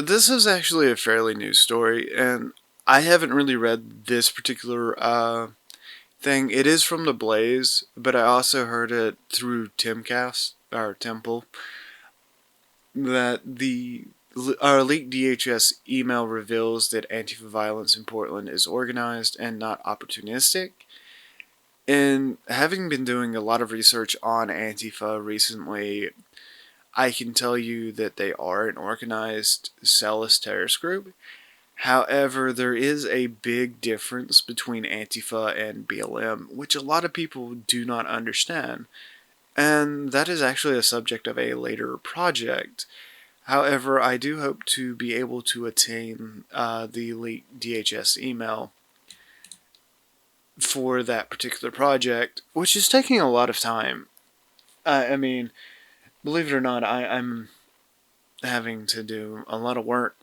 this is actually a fairly new story, and I haven't really read this particular thing. It is from the Blaze, but I also heard it through Timcast or Temple that our leaked DHS email reveals that Antifa violence in Portland is organized and not opportunistic. And having been doing a lot of research on Antifa recently, I can tell you that they are an organized cellist terrorist group. However, there is a big difference between Antifa and BLM, which a lot of people do not understand. And that is actually a subject of a later project. However, I do hope to be able to attain the leaked DHS email for that particular project, which is taking a lot of time. I mean, believe it or not, I'm having to do a lot of work.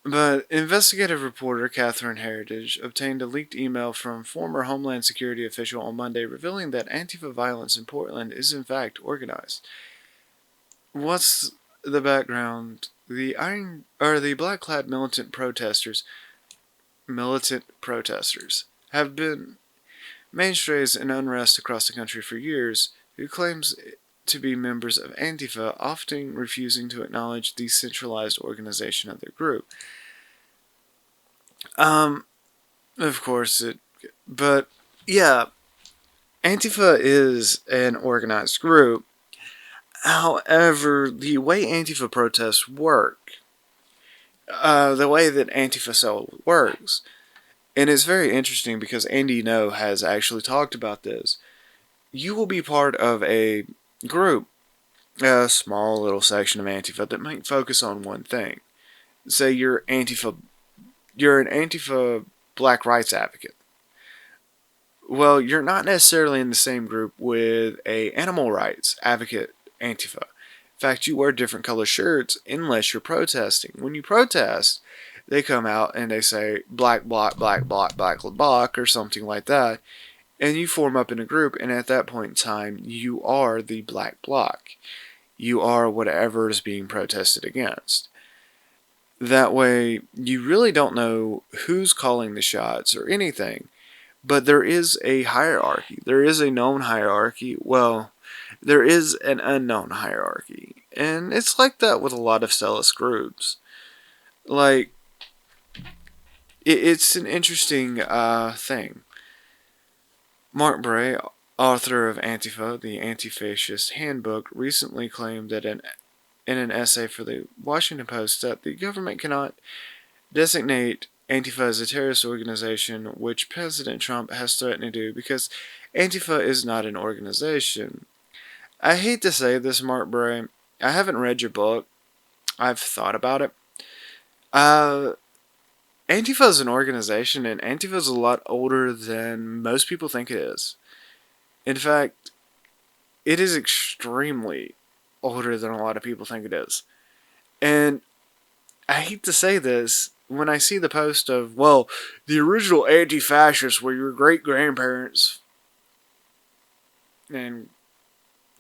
But investigative reporter Catherine Heritage obtained a leaked email from former Homeland Security official on Monday revealing that Antifa violence in Portland is in fact organized. What's the background? The black-clad militant protesters have been mainstays in unrest across the country for years, who claims to be members of Antifa, often refusing to acknowledge the centralized organization of their group. Of course but yeah, Antifa is an organized group. However, the way Antifa protests work, the way that Antifa Cell works, and it's very interesting because Andy No has actually talked about this. You will be part of a group, a small little section of Antifa that might focus on one thing. Say you're an Antifa black rights advocate. Well, you're not necessarily in the same group with a animal rights advocate Antifa. In fact, you wear different color shirts unless you're protesting. When you protest, they come out and they say black bloc, black bloc, black bloc, or something like that, and you form up in a group, and at that point in time, you are the black bloc. You are whatever is being protested against. That way, you really don't know who's calling the shots or anything, but there is a hierarchy. There is a known hierarchy. Well, there is an unknown hierarchy. And it's like that with a lot of cellist groups. Like, it's an interesting thing. Mark Bray, author of Antifa, the Anti-Fascist Handbook, recently claimed that in an essay for the Washington Post that the government cannot designate Antifa as a terrorist organization, which President Trump has threatened to do because Antifa is not an organization. I hate to say this, Mark Bray. I haven't read your book. I've thought about it. Antifa is an organization, and Antifa is a lot older than most people think it is. In fact, it is extremely older than a lot of people think it is. And I hate to say this, when I see the post of, well, the original anti-fascists were your great-grandparents, and,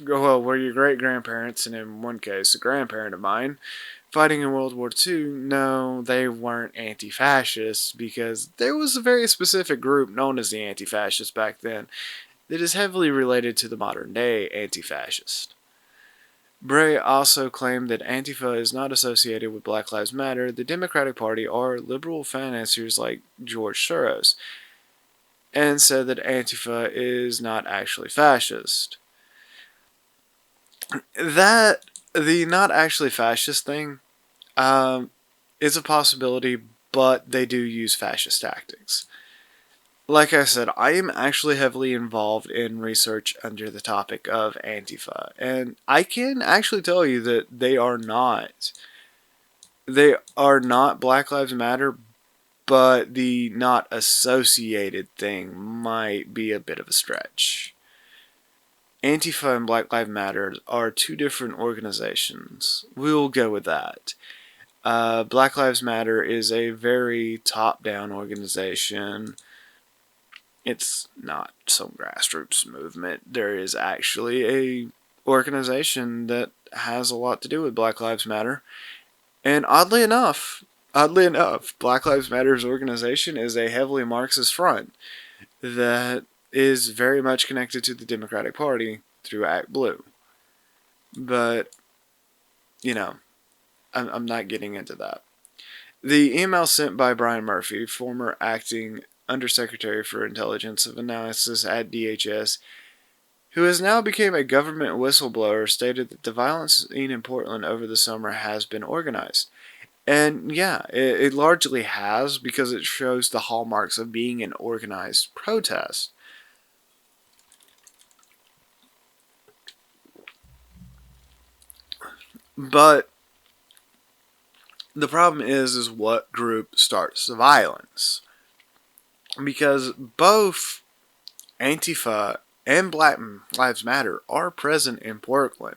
well, were your great-grandparents, and in one case, a grandparent of mine, fighting in World War II, no, they weren't anti-fascists, because there was a very specific group known as the anti-fascists back then that is heavily related to the modern-day anti-fascist. Bray also claimed that Antifa is not associated with Black Lives Matter, the Democratic Party, or liberal financiers like George Soros, and said that Antifa is not actually fascist. That, the not actually fascist thing, is a possibility, but they do use fascist tactics. Like I said, I am actually heavily involved in research under the topic of Antifa, and I can actually tell you that they are not. They are not Black Lives Matter, but the not associated thing might be a bit of a stretch. Antifa and Black Lives Matter are two different organizations. We'll go with that. Black Lives Matter is a very top-down organization. It's not some grassroots movement. There is actually a organization that has a lot to do with Black Lives Matter, And oddly enough, Black Lives Matter's organization is a heavily Marxist front that is very much connected to the Democratic Party through Act Blue. But, you know, I'm not getting into that. The email sent by Brian Murphy, former acting Undersecretary for Intelligence of Analysis at DHS, who has now become a government whistleblower, stated that the violence seen in Portland over the summer has been organized. And yeah, it largely has, because it shows the hallmarks of being an organized protest. But the problem is what group starts the violence. Because both Antifa and Black Lives Matter are present in Portland.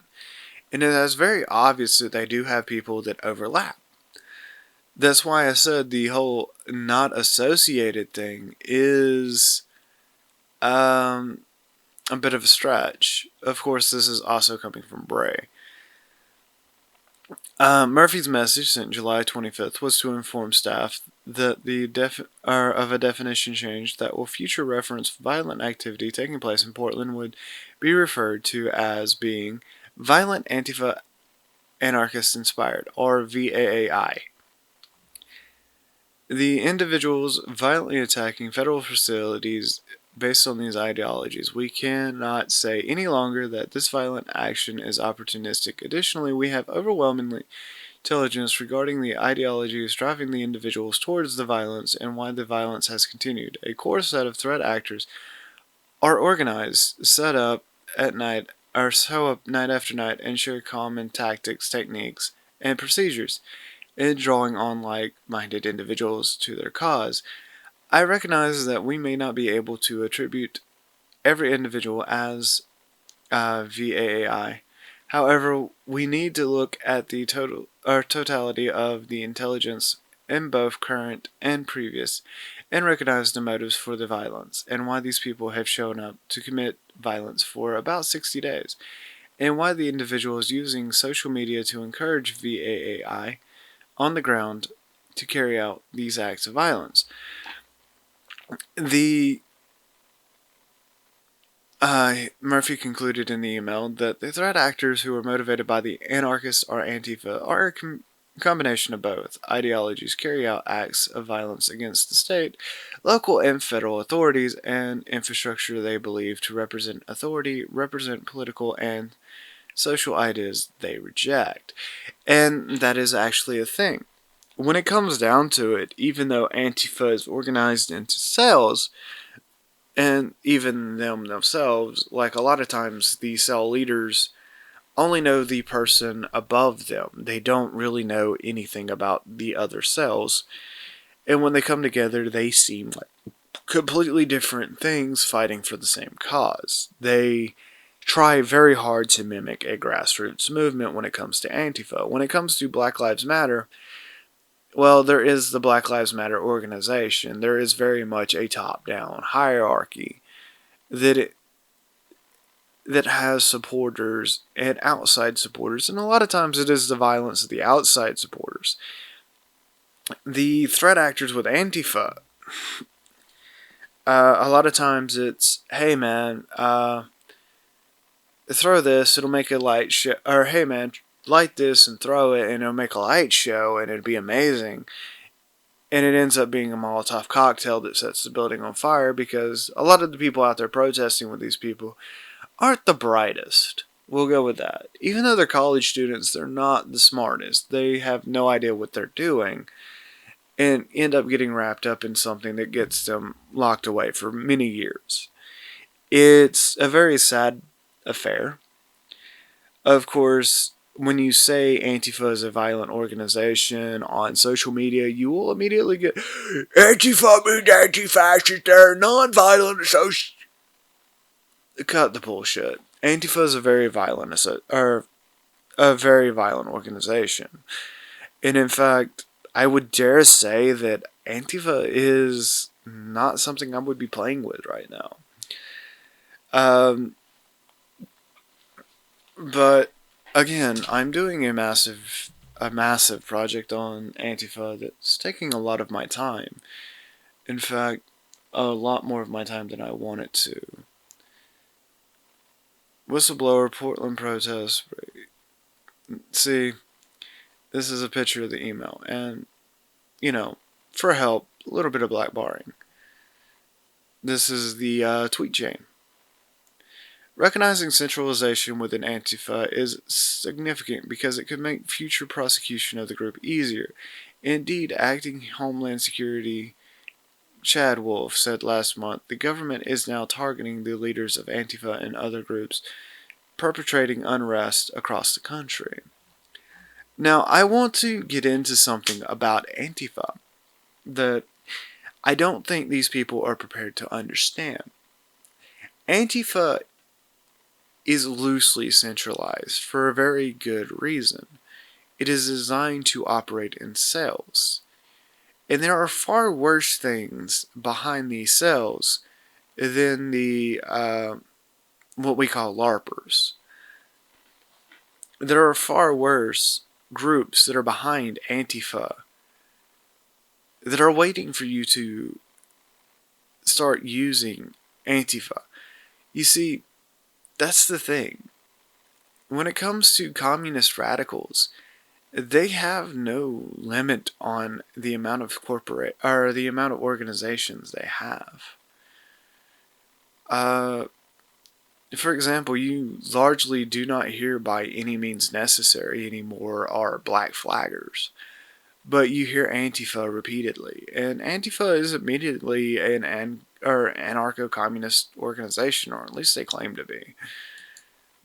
And it is very obvious that they do have people that overlap. That's why I said the whole not associated thing is a bit of a stretch. Of course, this is also coming from Bray. Murphy's message sent July 25th was to inform staff that of a definition change that will future reference violent activity taking place in Portland would be referred to as being violent Antifa anarchist inspired, or VAAI. The individuals violently attacking federal facilities based on these ideologies. We cannot say any longer that this violent action is opportunistic. Additionally, we have overwhelmingly intelligence regarding the ideologies driving the individuals towards the violence and why the violence has continued. A core set of threat actors are organized, set up at night, or show up night after night and share common tactics, techniques, and procedures in drawing on like-minded individuals to their cause. I recognize that we may not be able to attribute every individual as VAAI. However, we need to look at the totality of the intelligence in both current and previous, and recognize the motives for the violence, and why these people have shown up to commit violence for about 60 days, and why the individual is using social media to encourage VAAI on the ground to carry out these acts of violence. The Murphy concluded in the email that the threat actors who are motivated by the anarchists or Antifa are a combination of both ideologies, carry out acts of violence against the state, local and federal authorities, and infrastructure they believe to represent authority, represent political and social ideas they reject. And that is actually a thing. When it comes down to it, even though Antifa is organized into cells, and even them themselves, like a lot of times the cell leaders only know the person above them. They don't really know anything about the other cells. And when they come together, they seem like completely different things fighting for the same cause. They try very hard to mimic a grassroots movement when it comes to Antifa. When it comes to Black Lives Matter, well, there is the Black Lives Matter organization. There is very much a top-down hierarchy that has supporters and outside supporters, and a lot of times it is the violence of the outside supporters. The threat actors with Antifa, a lot of times it's, hey man, throw this, it'll make a light show, or hey man, light this and throw it and it'll make a light show and it'd be amazing. And it ends up being a Molotov cocktail that sets the building on fire, because a lot of the people out there protesting with these people aren't the brightest. We'll go with that. Even though they're college students, they're not the smartest. They have no idea what they're doing and end up getting wrapped up in something that gets them locked away for many years. It's a very sad affair. Of course, when you say Antifa is a violent organization on social media, you will immediately get Antifa means anti-fascist, they're non-violent associations. Cut the bullshit. Antifa is a very violent organization. And in fact, I would dare say that Antifa is not something I would be playing with right now. But again, I'm doing a massive a massive project on Antifa that's taking a lot of my time. In fact, a lot more of my time than I want it to. Whistleblower Portland protest. See, this is a picture of the email, and, for help, a little bit of blackbarring. This is the tweet chain. Recognizing centralization within Antifa is significant because it could make future prosecution of the group easier. Indeed, acting Homeland Security Chad Wolf said last month the government is now targeting the leaders of Antifa and other groups perpetrating unrest across the country. Now, I want to get into something about Antifa that I don't think these people are prepared to understand. Antifa is loosely centralized for a very good reason. It is designed to operate in cells. And there are far worse things behind these cells than the what we call LARPers. There are far worse groups that are behind Antifa that are waiting for you to start using Antifa. You see, that's the thing. When it comes to communist radicals, they have no limit on the amount of the amount of organizations they have. For example, you largely do not hear by any means necessary anymore are black flaggers, but you hear Antifa repeatedly, and Antifa is immediately an anarcho-communist organization, or at least they claim to be.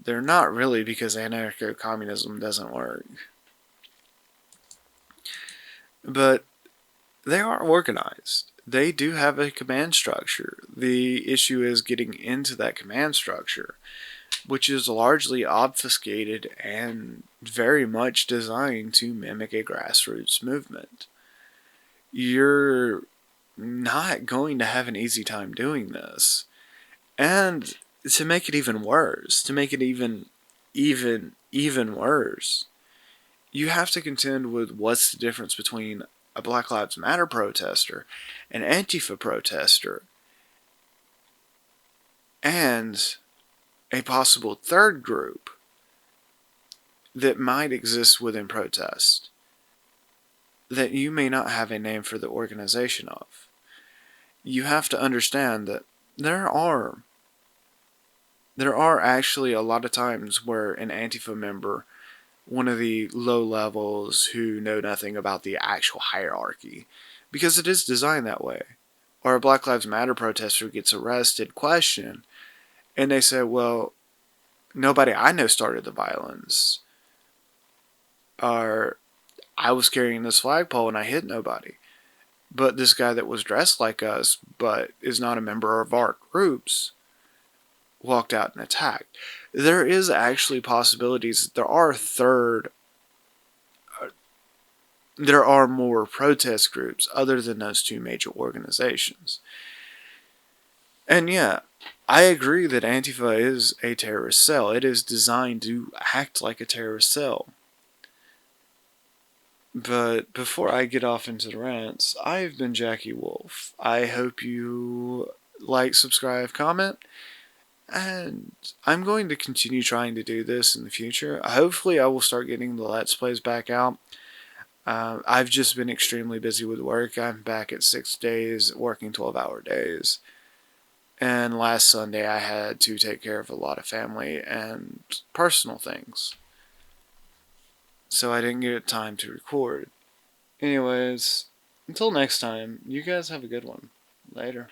They're not really, because anarcho-communism doesn't work. But they are organized. They do have a command structure. The issue is getting into that command structure, which is largely obfuscated and very much designed to mimic a grassroots movement. You're not going to have an easy time doing this. And to make it even worse, to make it even worse, you have to contend with what's the difference between a Black Lives Matter protester, an Antifa protester, and a possible third group that might exist within protest that you may not have a name for the organization of. You have to understand that there are actually a lot of times where an Antifa member, one of the low levels who know nothing about the actual hierarchy, because it is designed that way, or a Black Lives Matter protester gets arrested, questioned, and they say, well, nobody I know started the violence, or I was carrying this flagpole and I hit nobody, but this guy that was dressed like us but is not a member of our groups walked out and attacked. There is actually possibilities that there are more protest groups other than those two major organizations. And yeah, I agree that Antifa is a terrorist cell. It is designed to act like a terrorist cell. But before I get off into the rants, I've been Jackie Wolf. I hope you like, subscribe, comment, and I'm going to continue trying to do this in the future. Hopefully I will start getting the Let's Plays back out. I've just been extremely busy with work. I'm back at 6 days, working 12-hour days. And last Sunday I had to take care of a lot of family and personal things, so I didn't get time to record. Anyways, until next time, you guys have a good one. Later.